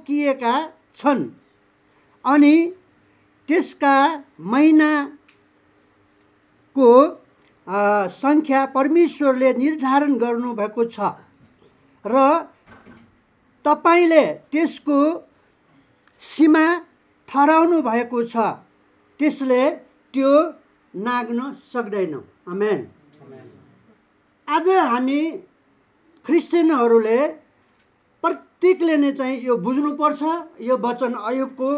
तोकिएका छन् अनि त्यसका महिनाको संख्या परमेश्वरले निर्धारण गर्नुभएको छ र तपाईले त्यसको सीमा ठहराउनु भएको छ। त्यसले त्यो नाग्न सक्दैन। आमेन। आज हामी क्रिस्चियनहरूले प्रत्येकले नै चाहिँ यो बुझ्नुपर्छ। यो वचन अयुबको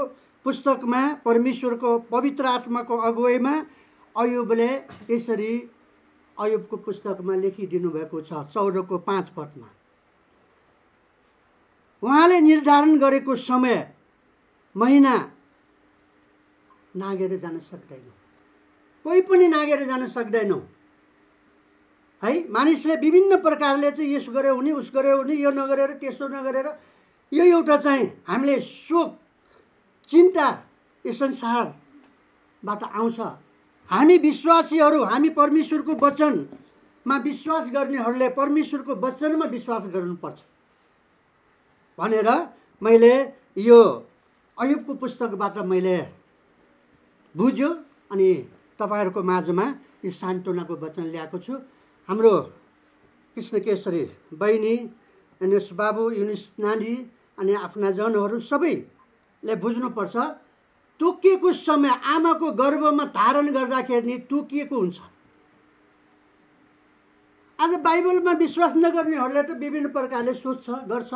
पुस्तकमा परमेश्वरको पवित्र आत्माको अगुवाईमा अयुबले यसरी अयुबको पुस्तकमा लेखिदिनु भएको छ 14:5 पदमा। उहाँले निर्धारण गरेको समय महिना नागेर जान सक्दैन। कोही पनि नागेर जान सक्दैन है। मानिसले विभिन्न प्रकारले चाहिँ यस गरे हुने उस गरे हुने, यो नगरेर त्यसो नगरेर, यो एउटा चाहिँ हामीले शोक चिन्ता यस संसारबाट आउँछ। हामी विश्वासीहरू, हामी परमेश्वरको वचनमा विश्वास गर्नेहरूले परमेश्वरको वचनमा विश्वास गर्नुपर्छ भनेर मैले यो अयुबको पुस्तकबाट मैले बुझ्यो अनि तपाईहरुको माझमा यो सान्त्वनाको वचन ल्याएको छु। हाम्रो कृष्ण केशरी बहिनी, युनुस बाबु, युनुस नानी अनि आफ्ना जनहरू सबैले बुझ्नुपर्छ। तोकिएको समय आमाको गर्भमा धारण गर्दाखेरि तोकिएको हुन्छ। आज बाइबलमा विश्वास नगर्नेहरूले त विभिन्न प्रकारले सोच्छ गर्छ,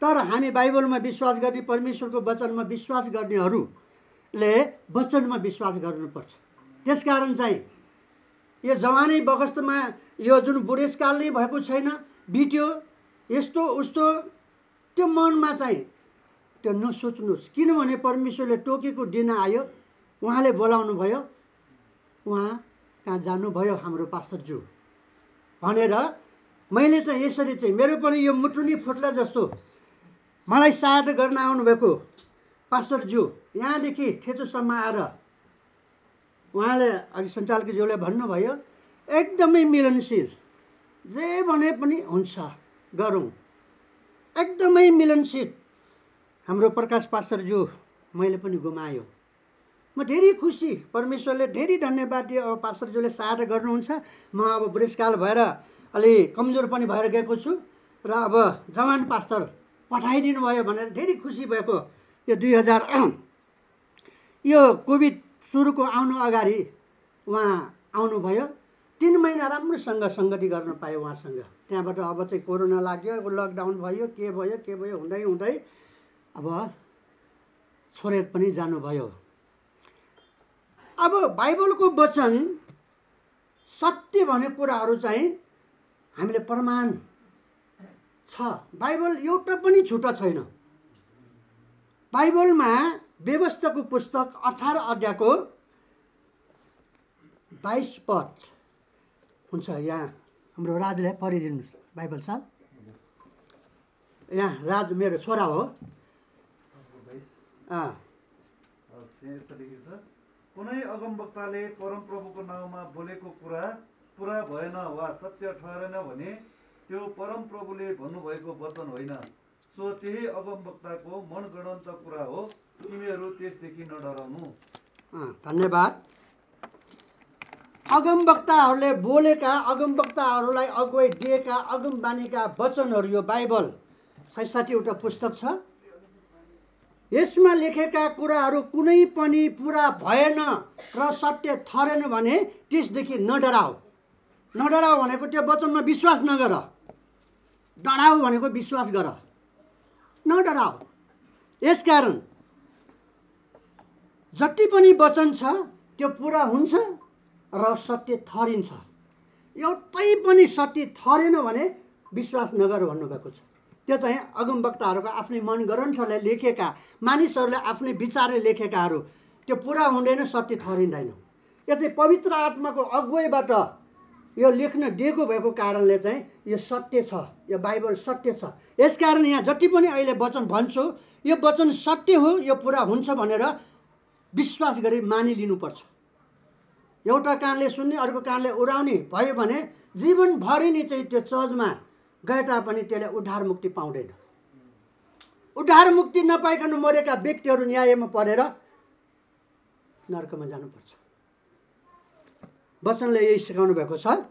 तर हामी बाइबलमा विश्वास गर्ने, परमेश्वरको वचनमा विश्वास गर्नेहरूले वचनमा विश्वास गर्नुपर्छ। त्यसकारण चाहिँ यो जवानी बगस्तमा यो जुन बुढेसकाल नै भएको छैन, बित्यो यस्तो उस्तो, त्यो मनमा चाहिँ त्यो नसोच्नुहोस्। किनभने परमेश्वरले तोकेको दिन आयो, उहाँले बोलाउनु भयो, उहाँ कहाँ जानुभयो हाम्रो पास्टरज्यू भनेर मैले चाहिँ यसरी चाहिँ मेरो पनि यो मुटुनी फुट्ला जस्तो मलाई सहायता गर्न आउनुभएको पास्टरज्यू यहाँदेखि ठेचोसम्म आएर उहाँले अघि सञ्चालकज्यूले भन्नुभयो एकदमै मिलनशील, जे भने पनि हुन्छ गरौँ, एकदमै मिलनशील हाम्रो प्रकाश पास्टरज्यू मैले पनि गुमायो। म धेरै खुसी, परमेश्वरले धेरै धन्यवाद दियो। अब पास्टरज्यूले सहायता गर्नुहुन्छ। म अब बुढेसकाल भएर अलि कमजोर पनि भएर गएको छु र अब जवान पास्टर पठाइदिनु भयो भनेर धेरै खुसी भएको। यो 2000 यो कोभिड सुरुको आउनु अगाडि उहाँ आउनुभयो। 3 महिना राम्रोसँग सङ्गति गर्न पाएँ उहाँसँग। त्यहाँबाट अब चाहिँ कोरोना लाग्यो, लकडाउन भयो, के भयो हुँदै हुँदै अब छोडेर पनि जानुभयो। अब बाइबलको वचन सत्य भन्ने कुराहरू चाहिँ हामीले प्रमाण छ। बाइबल एउटा पनि छुट्टा छैन। बाइबलमा व्यवस्थाको पुस्तक 18 अध्यायको 22 पद हुन्छ। यहाँ हाम्रो राजलाई पढिदिनुहोस् बाइबल साहब। यहाँ राज मेरो छोरा हो। कुनै अगमवक्ताले परमप्रभुको नाउँमा बोलेको कुरा पुरा भएन वा सत्य ठहरेन भने त्यो परमप्रभुले भन्नुभएको वचन होइन, सो त्यही अगमवक्ताको मनगढन्त कुरा हो। तिमीहरू त्यसदेखि नडराउनु। धन्यवाद। अगमवक्ताहरूले बोलेका, अगमवक्ताहरूलाई अगुवाई दिएका अगमबानीका वचनहरू यो बाइबल 66 वटा पुस्तक छ। यसमा लेखेका कुराहरू कुनै पनि पुरा भएन र सत्य ठहरेन भने त्यसदेखि नडराऊ। नडराऊ भनेको त्यो वचनमा विश्वास नगर, डराऊ भनेको विश्वास गर, नडराऊ। यसकारण जति पनि वचन छ त्यो पुरा हुन्छ र सत्य ठहरिन्छ। एउटै पनि सत्य ठहरेन भने विश्वास नगर भन्नुभएको छ। त्यो चाहिँ अगमवक्ताहरूको आफ्नै मनगढन्थले लेखेका, मानिसहरूले आफ्नै विचारले लेखेकाहरू, त्यो पुरा हुँदैन, सत्य ठहरिँदैन। यो चाहिँ पवित्र आत्माको अगुवाईबाट यो लेख्न दिएको भएको कारणले चाहिँ यो सत्य छ, यो बाइबल सत्य छ। यसकारण यहाँ जति पनि अहिले वचन भन्छु यो वचन सत्य हो, यो पुरा हुन्छ भनेर विश्वास गरी मानिलिनुपर्छ। एउटा कानले सुन्ने अर्को कानले उडाउने भयो भने जीवनभरि नै चाहिँ त्यो चर्चमा गए तापनि त्यसले उद्धार मुक्ति पाउँदैन। उद्धार मुक्ति नपाइकन मरेका व्यक्तिहरू न्यायमा परेर नरकमा जानुपर्छ। वचनले यही सिकाउनु भएको छ।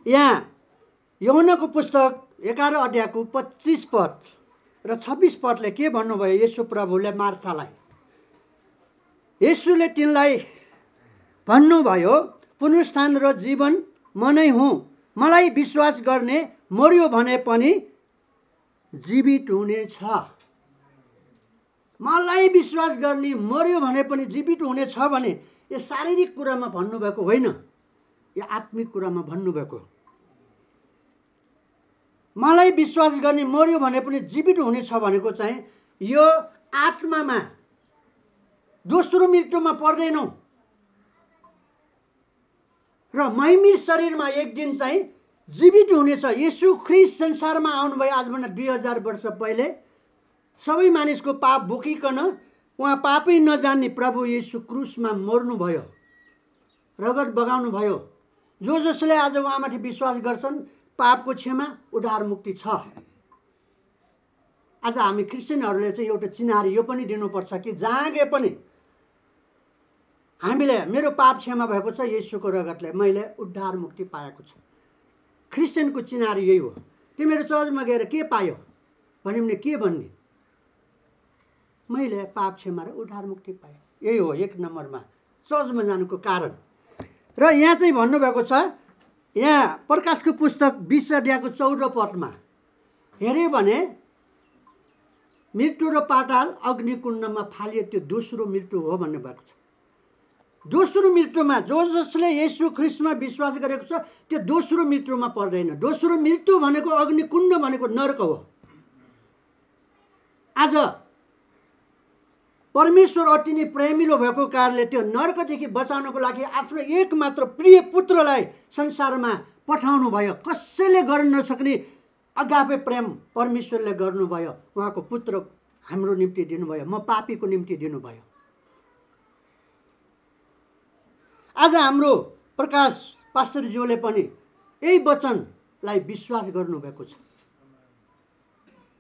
यहाँ यूहन्नाको पुस्तक 11 अध्यायको 25 पद र 26 पदले के भन्नुभयो येशू प्रभुले मार्थालाई? येशूले तिनलाई भन्नुभयो, पुनरुत्थान र जीवन म नै हुँ। मलाई विश्वास गर्ने मर्यो भने पनि जीवित हुनेछ। मलाई विश्वास गर्ने मर्यो भने पनि जीवित हुनेछ भने यो शारीरिक कुरामा भन्नुभएको होइन, यो आत्मिक कुरामा भन्नुभएको। मलाई विश्वास गर्ने मर्यो भने पनि जीवित हुनेछ भनेको चाहिँ यो आत्मामा, दोस्रो मृत्युमा पर्दैनौँ र महिमित शरीरमा एक दिन चाहिँ जीवित हुनेछ। येशू ख्रीष्ट संसारमा आउनुभयो आजभन्दा 2000 वर्ष पहिले। सबै मानिसको पाप बोकिकन उहाँ पापै नजान्ने प्रभु येशू क्रुसमा मर्नुभयो, रगत बगाउनु भयो। जो जसले आज उहाँमाथि विश्वास गर्छन् पापको क्षमा, उद्धार मुक्ति छ। आज हामी क्रिस्चियनहरूले चाहिँ एउटा चिनारी यो पनि दिनुपर्छ कि जहाँ गए पनि हामीले मेरो पाप क्षमा भएको छ येशूको रगतले, मैले उद्धार मुक्ति पाएको छु। क्रिस्चियनको चिनारी यही हो। तिमीहरू चर्चमा गएर के पायो भन्यो भने के भन्ने? मैले पाप क्षमा र उद्धार मुक्ति पाएँ। यही हो एक नम्बरमा चर्चमा जानुको कारण। र यहाँ चाहिँ भन्नुभएको छ, यहाँ प्रकाशको पुस्तक 20 अध्यायको 14 पदमा हेऱ्यो भने मृत्यु र पाताल अग्निकुण्डमा फालियो, त्यो दोस्रो मृत्यु हो भन्नुभएको छ। दोस्रो मृत्युमा जो जसले येशू ख्रीष्टमा विश्वास गरेको छ त्यो दोस्रो मृत्युमा पर्दैन। दोस्रो मृत्यु भनेको अग्निकुण्ड भनेको नरक हो। आज परमेश्वर अति नै प्रेमिलो भएको कारणले त्यो नरकदेखि बचाउनको लागि आफ्नो एकमात्र प्रिय पुत्रलाई संसारमा पठाउनु भयो। कसैले गर्न नसक्ने अगापे प्रेम परमेश्वरले गर्नुभयो। उहाँको पुत्र हाम्रो निम्ति दिनुभयो, म पापीको निम्ति दिनुभयो। आज हाम्रो प्रकाश पास्टरज्यूले पनि यही वचनलाई विश्वास गर्नुभएको छ।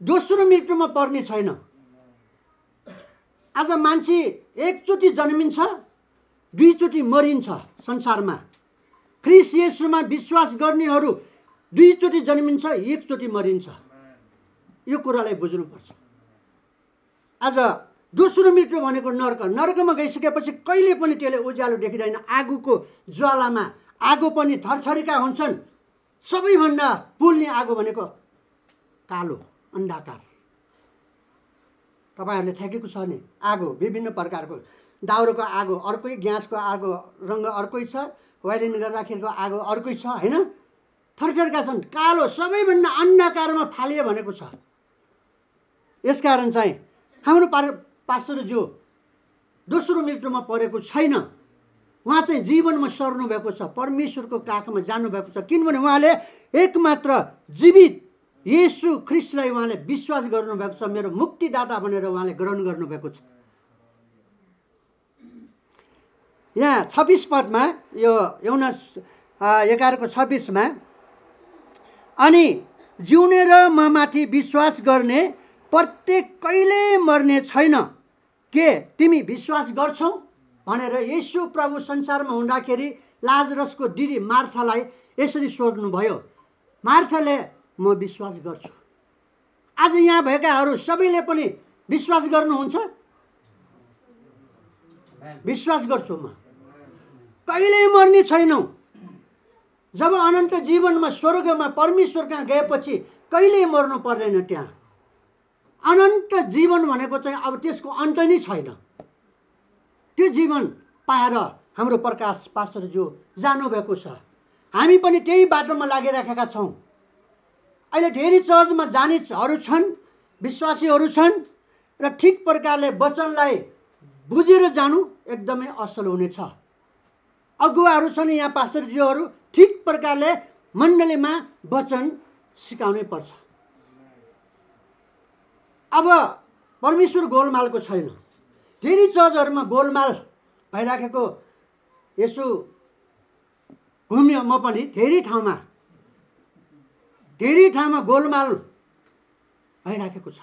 दोस्रो मृत्युमा पर्ने छैन। आज मान्छे एकचोटि जन्मिन्छ, दुईचोटि मरिन्छ संसारमा। ख्रीष्ट येशूमा विश्वास गर्नेहरू दुईचोटि जन्मिन्छ, एकचोटि मरिन्छ। यो कुरालाई बुझ्नुपर्छ। आज दोस्रो मृत्यु भनेको नरक। नरकमा गइसकेपछि कहिले पनि त्यसले उज्यालो देखिँदैन। आगोको ज्वालामा आगो पनि थरथरीका हुन्छन्। सबैभन्दा पोल्ने आगो भनेको कालो अन्धकार। तपाईँहरूले ठेकेको छ नि, आगो विभिन्न प्रकारको, दाउरोको आगो अर्कै, ग्यासको आगो रङ्ग अर्कै छ, वायरिङ गर्दाखेरिको आगो अर्कै छ, होइन? थरथरका छन्, कालो, सबैभन्दा अन्धकारमा फालियो भनेको छ। यसकारण चाहिँ हाम्रो पास्टरज्यू दोस्रो मृत्युमा परेको छैन। उहाँ चाहिँ जीवनमा सर्नु भएको छ, परमेश्वरको काखमा जानुभएको छ। किनभने उहाँले एकमात्र जीवित येशू ख्रीष्टलाई उहाँले विश्वास गर्नुभएको छ, मेरो मुक्तिदाता भनेर उहाँले ग्रहण गर्नुभएको छ। यहाँ 26 पदमा, यो यूहन्ना 11:26मा, अनि जिउने र ममाथि विश्वास गर्ने प्रत्येक कहिले मर्ने छैन के तिमी विश्वास गर्छौ भनेर येशू प्रभु संसारमा हुँदाखेरि लाजरसको दिदी मार्थालाई यसरी सोध्नुभयो। मार्थाले म विश्वास गर्छु। आज यहाँ भएकाहरू सबैले पनि विश्वास गर्नुहुन्छ? विश्वास गर्छु म। कहिल्यै मर्ने छैनौँ। जब अनन्त जीवनमा स्वर्गमा परमेश्वर कहाँ गएपछि कहिल्यै मर्नु पर्दैन। त्यहाँ अनन्त जीवन भनेको चाहिँ अब त्यसको अन्त नै छैन। त्यो जीवन पाएर हाम्रो प्रकाश पास्टरज्यू जानुभएको छ। हामी पनि त्यही बाटोमा लागिराखेका छौँ। अहिले धेरै चर्चमा जानेहरू छन्, विश्वासीहरू छन्, र ठिक प्रकारले वचनलाई बुझेर जानु एकदमै असल हुनेछ। अगुवाहरू छन् यहाँ पास्टरज्यूहरू, ठिक प्रकारले मण्डलीमा वचन सिकाउनै पर्छ। अब परमेश्वर गोलमालको छैन। धेरै चर्चहरूमा गोलमाल भइराखेको यसो घुम्यो। म पनि धेरै ठाउँमा गोलमाल भइराखेको छ।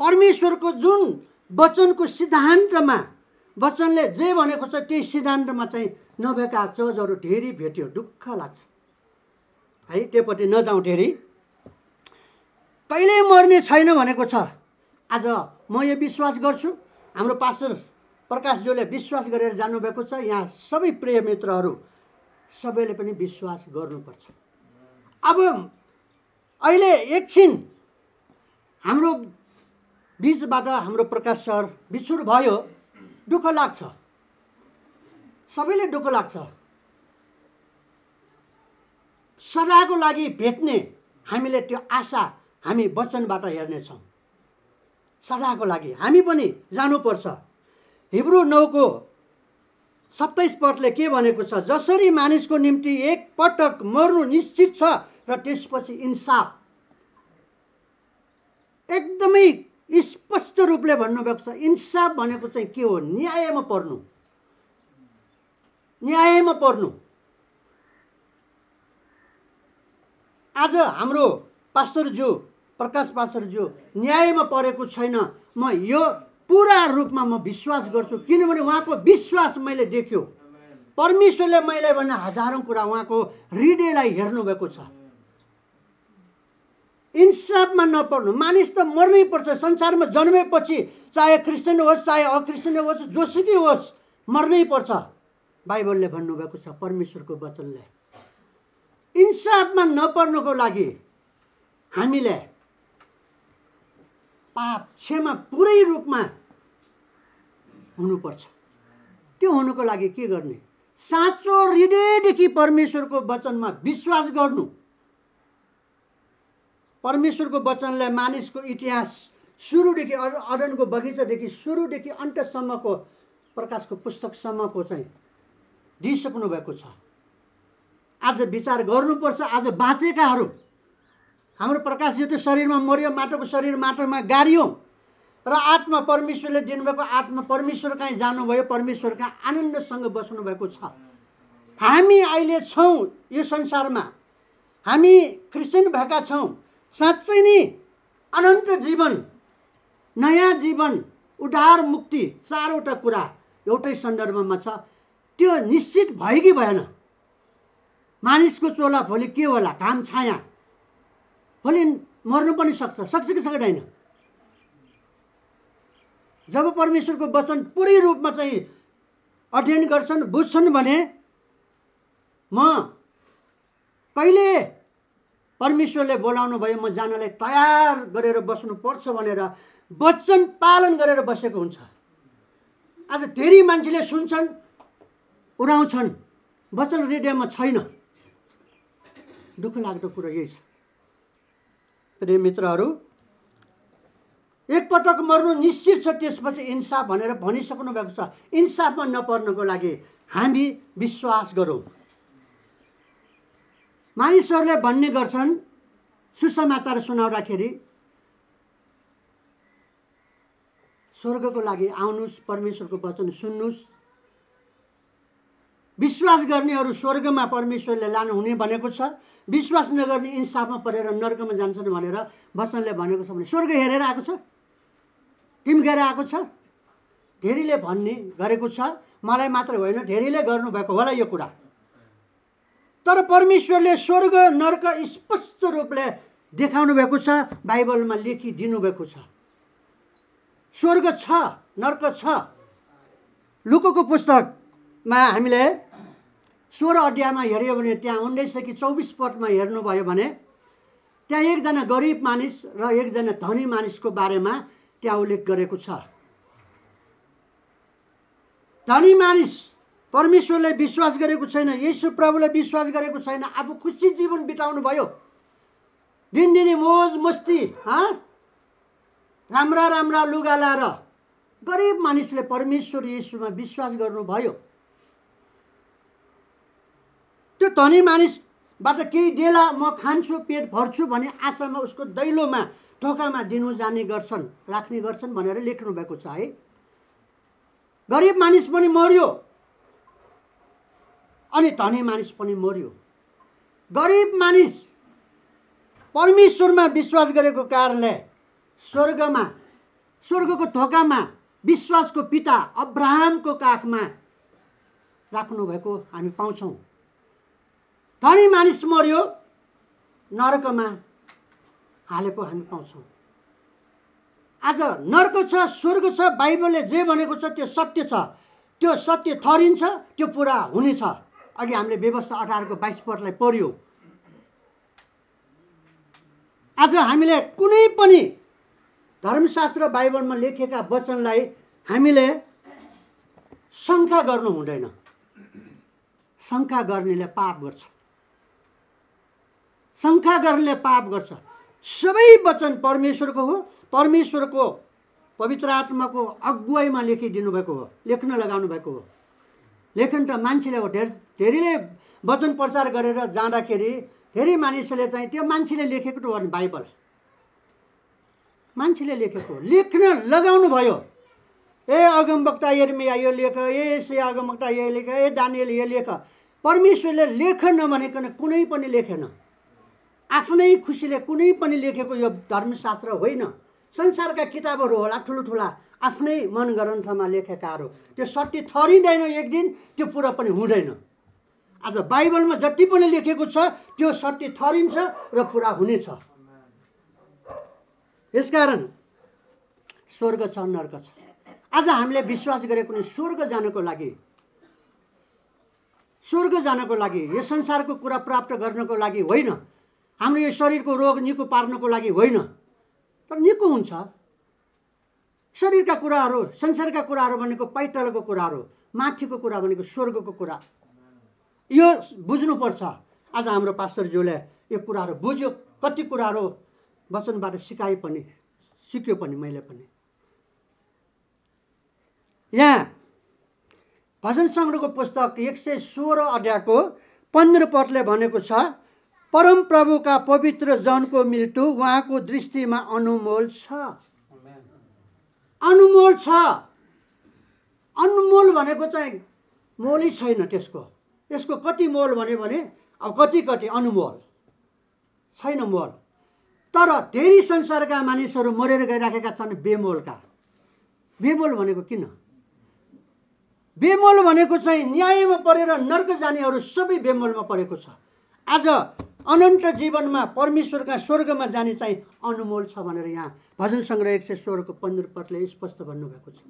परमेश्वरको जुन वचनको सिद्धान्तमा वचनले जे भनेको छ त्यही सिद्धान्तमा चाहिँ नभएका चर्चहरू धेरै भेट्यो। दुःख लाग्छ है, त्योपट्टि नजाउँ धेरै। कहिल्यै मर्ने छैन भनेको छ। आज म यो विश्वास गर्छु, हाम्रो पास्टर प्रकाशज्यूले विश्वास गरेर जानुभएको छ। यहाँ सबै प्रिय मित्रहरू सबैले पनि विश्वास गर्नुपर्छ। अब अहिले एकछिन हाम्रो बिचबाट हाम्रो प्रकाश सर बिछुड भयो, दुःख लाग्छ, सबैले दुःख लाग्छ। सदाको लागि भेट्ने हामीले त्यो आशा हामी वचनबाट हेर्नेछौँ। सदाको लागि हामी पनि जानुपर्छ। हिब्रू 9:27 पदले के भनेको छ? जसरी मानिसको निम्ति एक पटक मर्नु निश्चित छ र त्यसपछि इन्साफ। एकदमै स्पष्ट रूपले भन्नुभएको छ। इन्साफ भनेको चाहिँ के हो? न्यायमा पर्नु, न्यायमा पर्नु। आज हाम्रो पास्टरज्यू प्रकाश पास्टरज्यू न्यायमा परेको छैन। म यो पुरा रूपमा म विश्वास गर्छु, किनभने उहाँको विश्वास मैले देख्यो। परमेश्वरले मैले भने हजारौँ कुरा उहाँको हृदयलाई हेर्नुभएको छ। इन्साफमा नपर्नु। मानिस त मर्नै पर्छ। संसारमा जन्मेपछि चाहे क्रिस्चियन होस् चाहे अक्रिस्चियन होस् जोसुकै होस् मर्नै पर्छ। बाइबलले भन्नुभएको छ, परमेश्वरको वचनले। इन्साफमा नपर्नुको लागि हामीले पाप क्षमा पुरै रूपमा हुनुपर्छ। त्यो हुनुको लागि के गर्ने? साँचो हृदयदेखि परमेश्वरको वचनमा विश्वास गर्नु। परमेश्वरको वचनले मानिसको इतिहास सुरुदेखि अदनको बगैँचादेखि सुरुदेखि अन्तसम्मको प्रकाशको पुस्तकसम्मको चाहिँ दिइसक्नु भएको छ। आज विचार गर्नुपर्छ। आज बाँचेकाहरू, हाम्रो प्रकाशजी त शरीरमा मर्यो, माटोको शरीर माटोमा गाडियो र आत्मा परमेश्वरले दिनुभएको आत्मा परमेश्वर कहाँ जानुभयो, परमेश्वर कहाँ आनन्दसँग बस्नुभएको छ। हामी अहिले छौँ यो संसारमा, हामी क्रिस्चियन भएका छौँ। साँच्चै नै अनन्त जीवन, नयाँ जीवन, उद्धार, मुक्ति, चारवटा कुरा एउटै सन्दर्भमा छ। त्यो निश्चित भयो कि भएन? मानिसको चोला भोलि के होला? घाम छाया, भोलि मर्नु पनि सक्छ कि सक्दैन? जब परमेश्वरको वचन पुरै रूपमा चाहिँ अध्ययन गर्छन्, बुझ्छन् भने म कहिले परमेश्वरले बोलाउनु भयो म जानलाई तयार गरेर बस्नुपर्छ भनेर वचन पालन गरेर बसेको हुन्छ। आज धेरै मान्छेले सुन्छन्, उडाउँछन्, वचन हृदयमा छैन। दुःख लाग्दो कुरो यही छ। प्रिय मित्रहरू, एकपटक मर्नु निश्चित छ, त्यसपछि इन्साफ भनेर भनिसक्नु भएको छ। इन्साफमा नपर्नको लागि हामी विश्वास गरौँ। मानिसहरूले भन्ने गर्छन्, सुसमाचार सुनाउँदाखेरि स्वर्गको लागि आउनुहोस्, परमेश्वरको वचन सुन्नुहोस्। विश्वास गर्नेहरू स्वर्गमा परमेश्वरले लानुहुने भनेको छ। विश्वास नगर्ने इन्साफमा परेर नर्कमा जान्छन् भनेर वचनले भनेको छ। भने स्वर्ग हेरेर आएको छ, टिम्केर आएको छ। धेरैले भन्ने गरेको छ, मलाई मात्र होइन धेरैले गर्नुभएको होला यो कुरा। तर परमेश्वरले स्वर्ग नर्क स्पष्ट रूपले देखाउनु भएको छ, बाइबलमा लेखिदिनु भएको छ। स्वर्ग छ, नर्क छ। लुकाको पुस्तकमा हामीले 16 अध्यायमा हेऱ्यो भने त्यहाँ 19देखि 24 पदमा हेर्नुभयो भने त्यहाँ एकजना गरिब मानिस र एकजना धनी मानिसको बारेमा त्यहाँ उल्लेख गरेको छ। धनी मानिस परमेश्वरले विश्वास गरेको छैन, येशू प्रभुले विश्वास गरेको छैन, आफू खुसी जीवन बिताउनु भयो, दिनदिनै मोज मस्ती, राम्रा राम्रा लुगा लाएर। गरिब मानिसले परमेश्वर येशूमा विश्वास गर्नुभयो। त्यो धनी मानिसबाट केही देला म खान्छु, पेट भर्छु भन्ने आशामा उसको दैलोमा ढोकामा दिनु जाने गर्छन्, राख्ने गर्छन् भनेर लेख्नु भएको छ है। गरिब मानिस पनि मर्यो अनि धनी मानिस पनि मर्यो। गरिब मानिस परमेश्वरमा विश्वास गरेको कारणले स्वर्गमा स्वर्गको थोकामा विश्वासको पिता अब्राहमको काखमा राख्नुभएको हामी पाउँछौँ। धनी मानिस मर्यो, नरकमा हालेको हामी पाउँछौँ। आज नर्क छ, स्वर्ग छ, बाइबलले जे भनेको छ त्यो सत्य छ। त्यो सत्य ठहरिन्छ, त्यो पुरा हुनेछ। अघि हामीले व्यवस्था 18 को 22 पदलाई पढ्यौँ। आज हामीले कुनै पनि धर्मशास्त्र बाइबलमा लेखेका वचनलाई हामीले शङ्का गर्नु हुँदैन। शङ्का गर्नेले पाप गर्छ। शङ्का गर्नेले पाप गर्छ। सबै वचन परमेश्वरको हो, परमेश्वरको पवित्र आत्माको अगुवाईमा लेखिदिनु भएको हो, लेख्न लगाउनु भएको हो। लेखन त मान्छेले हो। धेरैले वचन प्रचार गरेर जाँदाखेरि धेरै मानिसले चाहिँ त्यो मान्छेले लेखेको हो भने बाइबल मान्छेले लेखेको हो, लेख्न लगाउनु भयो। ए अगमवक्ता यिर्मया यो लेख, ए एशिया अगमवक्ता यो लेख, ए दानियल यो लेख। परमेश्वरले लेख नभनिकन कुनै पनि लेखेन। आफ्नै खुसीले कुनै पनि लेखेको यो धर्मशास्त्र होइन। संसारका किताबहरू होला ठुला आफ्नै मनगढन्थमा लेखेकाहरू। त्यो सत्य ठहरिँदैन, एक दिन त्यो पुरा पनि हुँदैन। आज बाइबलमा जति पनि लेखेको छ त्यो सत्य ठहरिन्छ र पुरा हुनेछ। यसकारण स्वर्ग छ, नर्क छ। आज हामीले विश्वास गरेको नि स्वर्ग जानको लागि, स्वर्ग जानको लागि, यो संसारको कुरा प्राप्त गर्नको लागि होइन। हाम्रो यो शरीरको रोग निको पार्नको लागि होइन, तर निको हुन्छ। शरीरका कुराहरू, संसारका कुराहरू भनेको पैतलको कुराहरू, माथिको कुरा भनेको स्वर्गको कुरा। यो बुझ्नुपर्छ। आज हाम्रो पास्टरज्यूले यो कुराहरू बुझ्यो। कति कुराहरू वचनबाट सिकाए पनि, सिक्यो पनि, मैले पनि। यहाँ भजन सङ्ग्रहको पुस्तक 116 अध्यायको 15 पदले भनेको छ, परम प्रभुका पवित्र जनको मृत्यु उहाँको दृष्टिमा अनुमोल छ। अनुमोल छ। अनमोल भनेको चाहिँ मोलै छैन त्यसको। यसको कति मोल भने अब कति अनुमोल छैन मोल। तर धेरै संसारका मानिसहरू मरेर गइराखेका छन् बेमोलका। बेमोल भनेको किन? बेमोल भनेको चाहिँ न्यायमा परेर नर्क जानेहरू सबै बेमोलमा परेको छ। आज अनन्त जीवनमा परमेश्वरका स्वर्गमा जाने चाहिँ अनुमोल छ भनेर यहाँ भजन सङ्ग्रह 116 को 15 पदले स्पष्ट भन्नुभएको छ।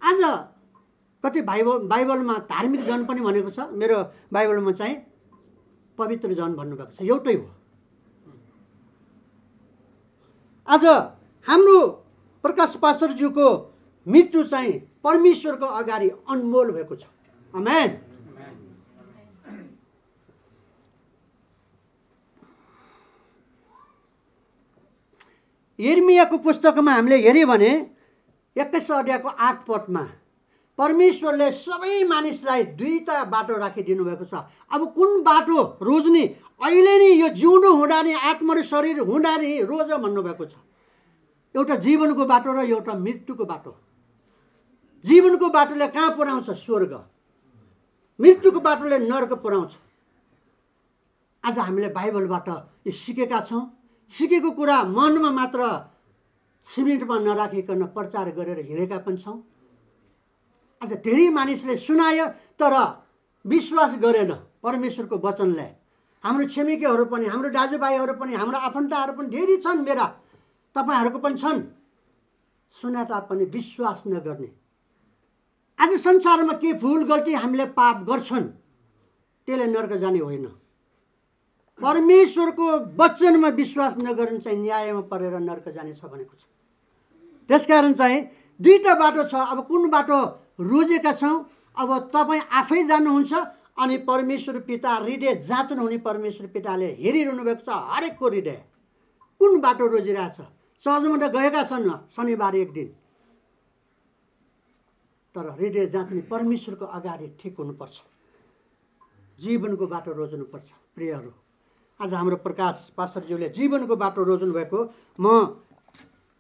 आज कति बाइबलमा धार्मिक जन पनि भनेको छ, मेरो बाइबलमा चाहिँ पवित्र जन भन्नुभएको छ, एउटै हो। आज हाम्रो प्रकाश पास्टरज्यूको मृत्यु चाहिँ परमेश्वरको अगाडि अनमोल भएको छ। आमेन। यिर्मयाको पुस्तकमा हामीले हेर्यौँ भने 21 अध्यायको 8 पदमा परमेश्वरले सबै मानिसलाई दुईटा बाटो राखिदिनु भएको छ। अब कुन बाटो रोज्ने? अहिले नै यो जिउँदो हुँदा नि, आत्मा र शरीर हुँदा नि रोज भन्नुभएको छ। एउटा जीवनको बाटो र एउटा मृत्युको बाटो। जीवनको बाटोले कहाँ पुर्याउँछ? स्वर्ग। मृत्युको बाटोले नर्क पुर्याउँछ। आज हामीले बाइबलबाट यो सिकेका छौँ। सिकेको कुरा मनमा मात्र सिमेन्टमा नराखिकन प्रचार गरेर हिँडेका पनि छौँ। आज धेरै मानिसले सुनायो तर विश्वास गरेन परमेश्वरको वचनलाई। हाम्रो छिमेकीहरू पनि, हाम्रो दाजुभाइहरू पनि, हाम्रो आफन्तहरू पनि धेरै छन्, मेरा तपाईँहरूको पनि छन्, सुने तापनि विश्वास नगर्ने। आज संसारमा के भुल गल्ती हामीले पाप गर्छन् त्यसले नर्क जाने होइन। परमेश्वरको वचनमा विश्वास नगर्ने चाहिँ न्यायमा परेर नर्क जानेछ भनेको छ। त्यसकारण चाहिँ दुईटा बाटो छ। अब कुन बाटो रोजेका छौँ? अब तपाईँ आफै जान्नुहुन्छ अनि परमेश्वर पिता, हृदय जाँच्नुहुने परमेश्वर पिताले हेरिरहनु भएको छ हरेकको हृदय। कुन बाटो रोजिरहेछ? सहजमा त गएका छन् शनिबार एक दिन, तर हृदय जाँच्ने परमेश्वरको अगाडि ठिक हुनुपर्छ। जीवनको बाटो रोज्नुपर्छ। प्रियहरू, आज हाम्रो प्रकाश पास्टरज्यूले जीवनको बाटो रोज्नु भएको म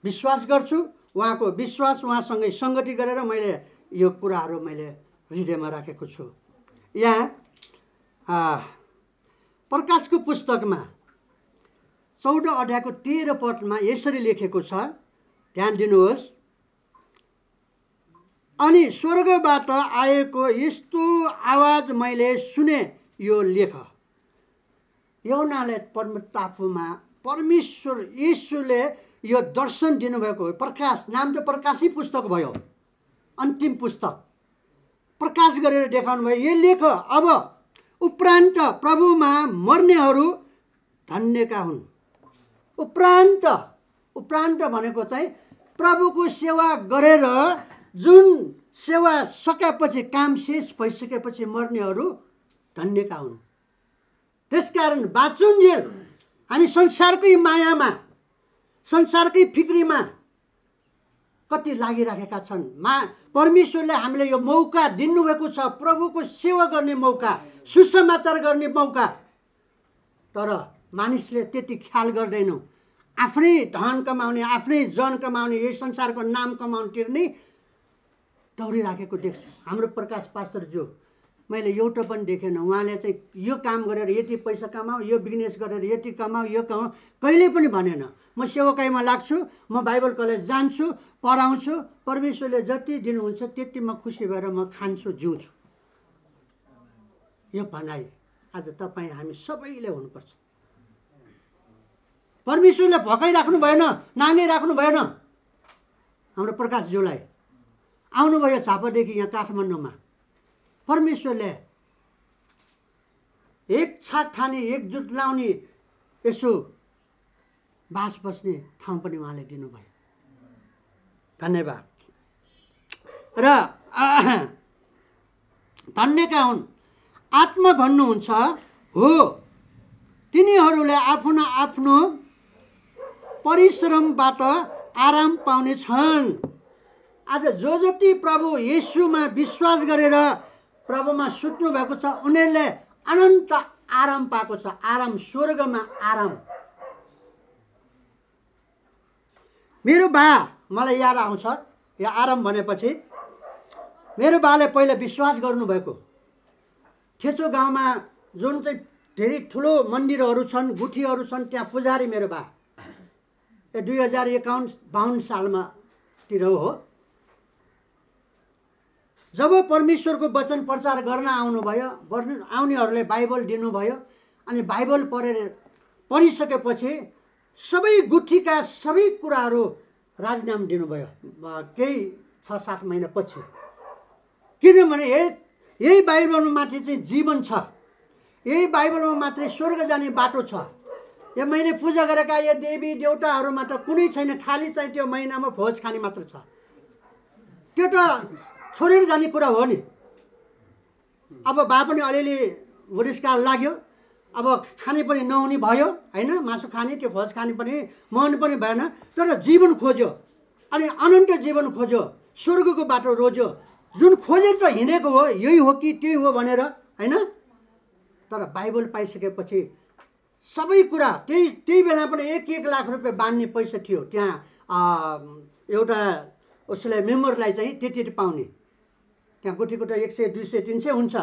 विश्वास गर्छु। उहाँको विश्वास, उहाँसँगै सङ्गति गरेर मैले यो कुराहरू मैले हृदयमा राखेको छु। यहाँ प्रकाशको पुस्तकमा 14 अध्यायको 13 पदमा यसरी लेखेको छ। ध्यान दिनुहोस्। अनि स्वर्गबाट आएको यस्तो आवाज मैले सुने, यो लेख। यूहन्नाले टापुमा परमेश्वर येशूले यो दर्शन दिनुभएको हो। प्रकाश नाम त प्रकाशी पुस्तक भयो, अन्तिम पुस्तक प्रकाश गरेर देखाउनु भयो। यो लेख, अब उपरान्त प्रभुमा मर्नेहरू धन्यका हुन्। उपरान्त भनेको चाहिँ प्रभुको सेवा गरेर जुन सेवा सकेपछि, काम शेष भइसकेपछि मर्नेहरू धन्यका हुन्। त्यसकारण बाँचुन्जेल हामी संसारकै मायामा, संसारकै फिक्रीमा कति लागिराखेका छन्। परमेश्वरले हामीलाई यो मौका दिनुभएको छ, प्रभुको सेवा गर्ने मौका, सुसमाचार गर्ने मौका। तर मानिसले त्यति ख्याल गर्दैनौँ। आफ्नै धन कमाउने, आफ्नै जन कमाउने, यही संसारको नाम कमाउनेतिर नै दौडिराखेको देख्छु। हाम्रो प्रकाश पास्टरज्यू मैले एउटा पनि देखेन उहाँले चाहिँ यो काम गरेर यति पैसा कमाऊ, यो बिजनेस गरेर यति कमाऊ, यो कमाऊ, कहिले पनि भनेन। म सेवाकाईमा लाग्छु, म बाइबल कलेज जान्छु, पढाउँछु, परमेश्वरले जति दिनुहुन्छ त्यति म खुसी भएर म खान्छु, जिउँछु। यो भनाइ आज तपाईँ हामी सबैले हुनुपर्छ। परमेश्वरले भकाइराख्नु भएन, नाङ्गाइराख्नु भएन। हाम्रो प्रकाशज्यूलाई आउनुभयो झापादेखि यहाँ काठमाडौँमा। परमेश्वरले एक छाक खाने, एकजुट लाउने, यसो बास बस्ने ठाउँ पनि उहाँले दिनुभयो। धन्यवाद। र धन्यका हुन्। आत्मा भन्नुहुन्छ हो तिनीहरूले आफ्नो आफ्नो परिश्रमबाट आराम पाउने छन्। आज जो जति प्रभु येशूमा विश्वास गरेर प्रभुमा सुत्नु भएको छ उनीहरूले अनन्त आराम पाएको छ। आराम, स्वर्गमा आराम। मेरो बा, मलाई याद आउँछ यो आराम भनेपछि, मेरो बाले पहिला विश्वास गर्नुभएको। ठेचो गाउँमा जुन चाहिँ धेरै ठुलो मन्दिरहरू छन्, गुठीहरू छन्, त्यहाँ पुजारी मेरो बा। 2051-52 सालमा तिर हो। जब परमेश्वरको वचन प्रचार गर्न आउनुभयो, आउनेहरूले बाइबल दिनुभयो। अनि बाइबल पढिसकेपछि सबै गुठीका सबै कुराहरू राजीनामा दिनुभयो केही 6-7 महिनापछि। किनभने यही बाइबलमा मात्रै चाहिँ जीवन छ, यही बाइबलमा मात्रै स्वर्ग जाने बाटो छ। यो मैले पूजा गरेका यो देवी देवताहरूमा त कुनै छैन, खालि चाहिँ त्यो महिनामा भोज खाने मात्र छ। त्यो त छोडेर जाने कुरा हो नि। अब बा पनि अलिअलि बुढेसकाल लाग्यो, अब खाने पनि नहुने भयो होइन, मासु खाने, त्यो भोज खाने पनि मन पनि भएन। तर जीवन खोज्यो, अनि अनन्त जीवन खोज्यो, स्वर्गको बाटो रोज्यो। जुन खोजेर त हिँडेको हो, यही हो कि त्यही हो भनेर होइन। तर बाइबल पाइसकेपछि सबै कुरा, त्यही बेला पनि 1-1 लाख रुपियाँ बाँध्ने पैसा थियो त्यहाँ। एउटा उसलाई मेम्बरलाई चाहिँ त्यति पाउने। त्यहाँ गुठीको त 100, 200, 300 हुन्छ।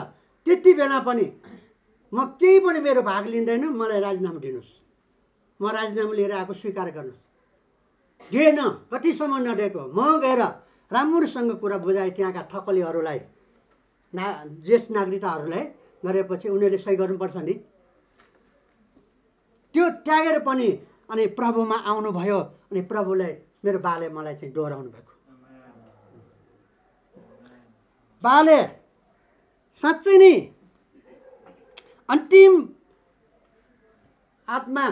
त्यति बेला पनि म केही पनि मेरो भाग लिँदैन, मलाई राजीनामा दिनुहोस्, म राजीनामा लिएर आएको स्वीकार गर्नुहोस्। दिएन, कतिसम्म नदिएको। म गएर राम्रोसँग कुरा बुझाएँ त्यहाँका ठकलीहरूलाई, ज्येष्ठ नागरिकताहरूलाई। गरेपछि उनीहरूले सही गर्नुपर्छ नि। त्यो त्यागेर पनि अनि प्रभुमा आउनुभयो। अनि प्रभुले, मेरो बाले मलाई चाहिँ दोहोऱ्याउनु भएको। बाले साँच्चै नै अन्तिम आत्मा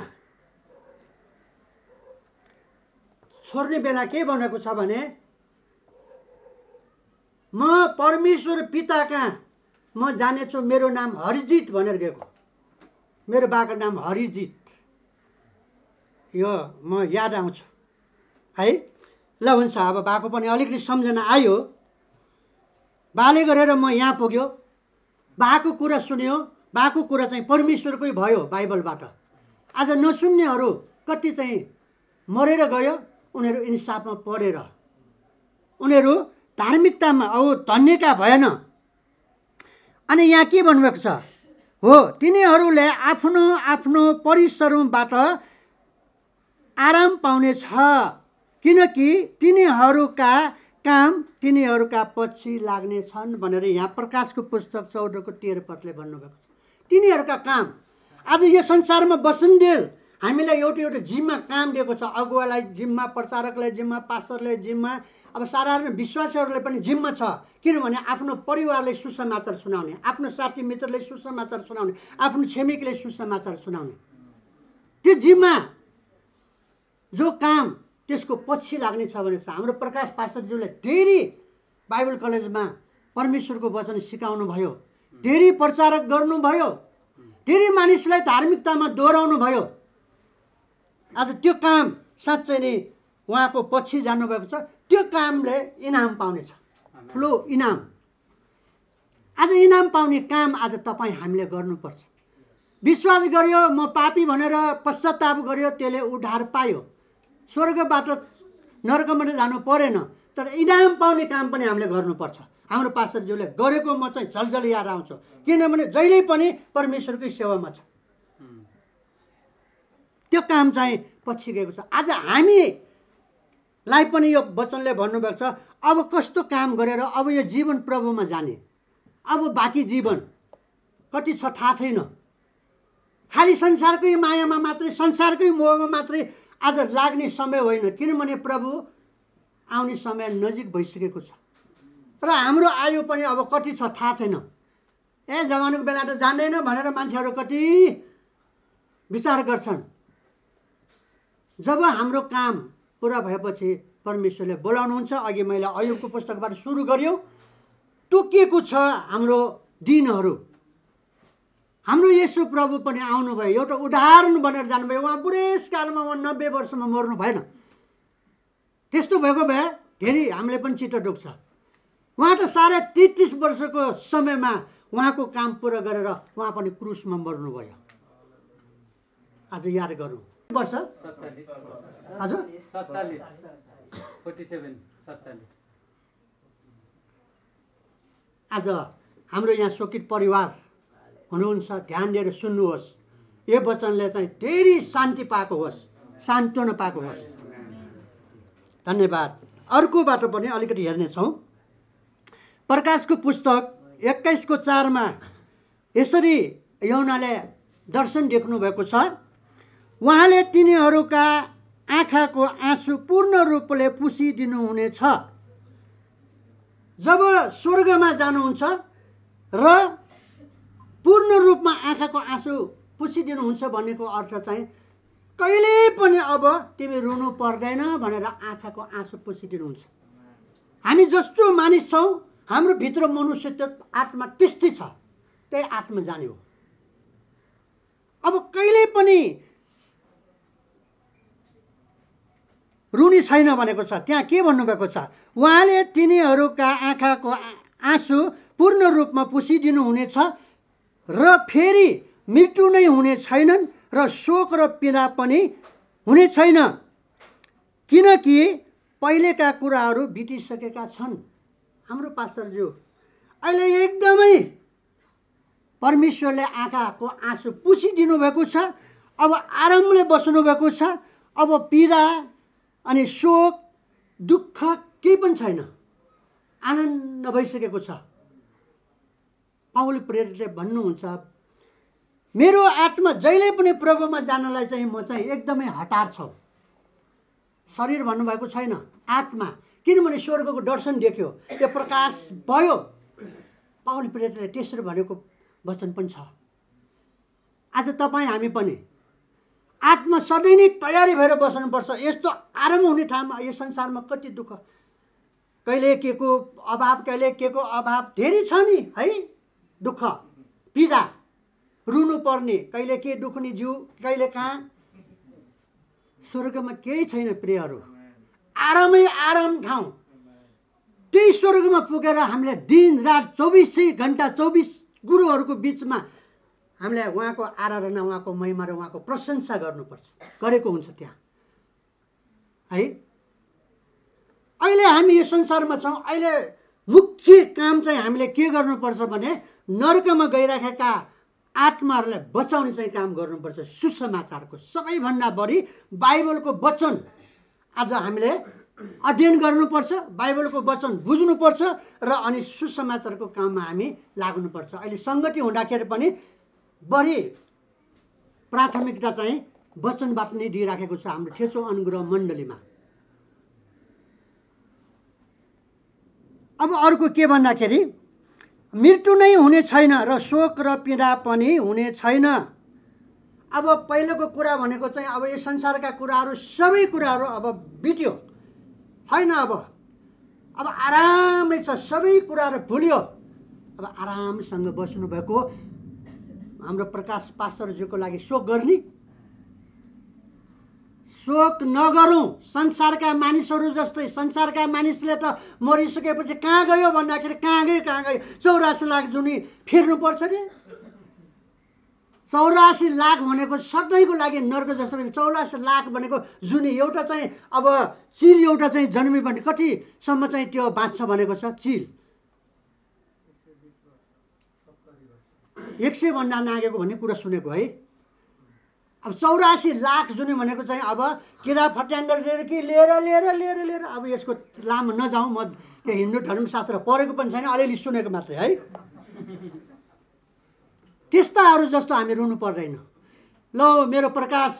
छोड्ने बेला के भनेको छ भने, म परमेश्वर पिता कहाँ म जानेछु, मेरो नाम हरिजित भनेर गएको। मेरो बाको नाम हरिजित। यो म याद आउँछ है। ल हुन्छ, अब बाको पनि अलिकति सम्झना आयो। बाले गरेर म यहाँ पुग्यो, बाको कुरा सुन्यो। बाको कुरा चाहिँ परमेश्वरकै भयो बाइबलबाट। आज नसुन्नेहरू कति चाहिँ मरेर गयो, उनीहरू इन्साफमा पढेर, उनीहरू धार्मिकतामा धन्यका भएन। अनि यहाँ के भन्नुभएको छ, हो तिनीहरूले आफ्नो आफ्नो परिश्रमबाट आराम पाउने छ। किनकि तिनीहरूका काम तिनीहरूका पछि लाग्नेछन् भनेर यहाँ प्रकाशको पुस्तक 14:13 पदले भन्नुभएको छ। तिनीहरूका काम। आज यो संसारमा बसुन्जेल हामीलाई एउटा जिम्मा काम दिएको छ। अगुवालाई जिम्मा, प्रचारकलाई जिम्मा, पास्टरलाई जिम्मा, अब साधारण विश्वासीहरूलाई पनि जिम्मा छ। किनभने आफ्नो परिवारलाई सुसमाचार सुनाउने, आफ्नो साथी मित्रलाई सुसमाचार सुनाउने, आफ्नो छिमेकीलाई सुसमाचार सुनाउने, त्यो जिम्मा जो काम त्यसको पछि लाग्ने छ भने हाम्रो प्रकाश पास्टरज्यूले धेरै बाइबल कलेजमा परमेश्वरको वचन सिकाउनु भयो, धेरै प्रचारक गर्नुभयो, धेरै मानिसलाई धार्मिकतामा दोहोऱ्याउनु भयो। आज त्यो काम साँच्चै नै उहाँको पछि जानुभएको छ। त्यो कामले इनाम पाउनेछ, ठुलो इनाम। आज इनाम पाउने काम आज तपाईँ हामीले गर्नुपर्छ। विश्वास गर्यो म पापी भनेर पश्चाताप गर्यो, त्यसले उद्धार पायो, स्वर्गबाट नरकमा जानु परेन। तर इनाम पाउने काम पनि हामीले गर्नुपर्छ। हाम्रो पास्टरज्यूले गरेको म चाहिँ झलझल याद आउँछ, किनभने जहिले पनि परमेश्वरकै सेवामा छ। त्यो काम चाहिँ पछि गएको छ। आज हामीलाई पनि यो वचनले भन्नुभएको छ, अब कस्तो काम गरेर अब यो जीवन प्रभुमा जाने, अब बाँकी जीवन कति छ थाहा छैन। खालि संसारकै मायामा मात्रै, संसारकै मोहमा मात्रै आज लाग्ने समय होइन, किनभने प्रभु आउने समय नजिक भइसकेको छ। र हाम्रो आयु पनि अब कति छ थाहा छैन। जवानीको बेला त जान्दैन भनेर मान्छेहरू कति विचार गर्छन्। जब हाम्रो काम पुरा भएपछि परमेश्वरले बोलाउनुहुन्छ। अघि मैले अयुबको पुस्तकबाट सुरु गर्यो, तोकिएको छ हाम्रो दिनहरू। हाम्रो येशू प्रभु पनि आउनुभयो, एउटा उदाहरण बनेर जानुभयो। उहाँ बुढेसकालमा, उहाँ 90 वर्षमा मर्नु भएन। त्यस्तो भएको भए धेरै हामीले पनि चित्त दुख्छ। उहाँ त 33.5 वर्षको समयमा उहाँको काम पुरा गरेर उहाँ पनि क्रुसमा मर्नुभयो। आज याद गरौँ। वर्ष 47 47 आज हाम्रो यहाँ शोकित परिवार हुनुहुन्छ, ध्यान दिएर सुन्नुहोस्। यो वचनले चाहिँ धेरै शान्ति पाएको होस्, सान्त्वना पाएको होस्। धन्यवाद। अर्कोबाट पनि अलिकति हेर्नेछौँ। प्रकाशको पुस्तक 21:4 यसरी यौनाले दर्शन देख्नु भएको छ। उहाँले तिनीहरूका आँखाको आँसु पूर्ण रूपले पुसिदिनु हुनेछ। जब स्वर्गमा जानुहुन्छ र पूर्ण रूपमा आँखाको आँसु पुसिदिनुहुन्छ भनेको अर्थ चाहिँ कहिले पनि अब तिमी रुनु पर्दैन भनेर आँखाको आँसु पुसिदिनुहुन्छ। हामी जस्तो मानिस छौँ, हाम्रो भित्र मनुष्यत्व आत्मा त्यस्तै छ, त्यही आत्मा जाने हो। अब कहिले पनि रुनी छैन भनेको छ। त्यहाँ के भन्नुभएको छ? उहाँले तिनीहरूका आँखाको आँसु पूर्ण रूपमा पुसिदिनु हुनेछ र फेरि मृत्यु नै हुने छैनन् र शोक र पीडा पनि हुने छैन, किनकि पहिलेका कुराहरू बितिसकेका छन्। हाम्रो पास्टरज्यू अहिले एकदमै परमेश्वरले आँखाको आँसु पुसिदिनु भएको छ। अब आरामले बस्नु भएको छ। अब पीडा अनि शोक दुःख केही पनि छैन, आनन्द भइसकेको छ। पाउल प्रेरितले भन्नुहुन्छ, मेरो आत्मा जहिले पनि प्रभुमा जानलाई चाहिँ म चाहिँ एकदमै हतार छु। शरीर भन्नुभएको छैन, आत्मा। किनभने स्वर्गको दर्शन देख्यो, त्यो प्रकाश भयो। पाउल प्रेरितले त्यसरी भनेको वचन पनि छ। आज तपाईँ हामी पनि आत्मा सधैँ नै तयारी भएर बस्नुपर्छ। यस्तो आराम हुने ठाउँमा यो संसारमा कति दुःख, कहिले के को अभाव, कहिले के को अभाव धेरै छ नि है। दुःख पीडा, रुनु पर्ने, कहिले के दुख्ने जिउ, कहिले कहाँ। स्वर्गमा केही छैन प्रियहरू, आरामै आराम ठाउँ। त्यही स्वर्गमा पुगेर हामीले दिन रात 24 घण्टा 24 गुरुहरूको बिचमा हामीले उहाँको आराधना, उहाँको महिमा र उहाँको प्रशंसा गर्नुपर्छ। गरेको हुन्छ त्यहाँ है। अहिले हामी यो संसारमा छौँ। अहिले मुख्य काम चाहिँ हामीले के गर्नुपर्छ भने नरकमा गइराखेका आत्माहरूलाई बचाउने चाहिँ काम गर्नुपर्छ। सुसमाचारको सबैभन्दा बढी बाइबलको वचन आज हामीले अध्ययन गर्नुपर्छ, बाइबलको वचन बुझ्नुपर्छ र अनि सुसमाचारको काममा हामी लाग्नुपर्छ। अहिले सङ्गति हुँदाखेरि पनि बढी प्राथमिकता चाहिँ वचनबाट नै दिइराखेको छ हाम्रो ठेसो अनुग्रह मण्डलीमा। अब अर्को के भन्दाखेरि मृत्यु नै हुने छैन र शोक र पीडा पनि हुने छैन। अब पहिलोको कुरा भनेको चाहिँ अब यो संसारका कुराहरू सबै कुराहरू अब बित्यो छैन। अब आरामै छ, सबै कुराहरू भुल्यो। अब आरामसँग बस्नुभएको हाम्रो प्रकाश पास्टरज्यूको लागि शोक गर्ने? शोक नगरौँ। संसारका मानिसहरू जस्तै संसारका मानिसले त मरिसकेपछि कहाँ गयो भन्दाखेरि कहाँ गयो 84 लाख जुनी फिर्नुपर्छ नि। 84 लाख भनेको सधैँको लागि नर्क जस्तो पनि 84 लाख भनेको जुनी एउटा चाहिँ अब चिल एउटा चाहिँ जन्मी भने कतिसम्म चाहिँ त्यो बाँच्छ भनेको छ चिल 100 भन्दा नागेको भन्ने कुरा सुनेको है। अब 84 लाख जुनी भनेको चाहिँ अब किरा फट्याङ्गर लिएर अब यसको लामो नजाउँ, म हिन्दू धर्मशास्त्र पढेको पनि छैन, अलिअलि सुनेको मात्रै है। त्यस्ताहरू जस्तो हामी रुनु पर्दैन। ल मेरो प्रकाश,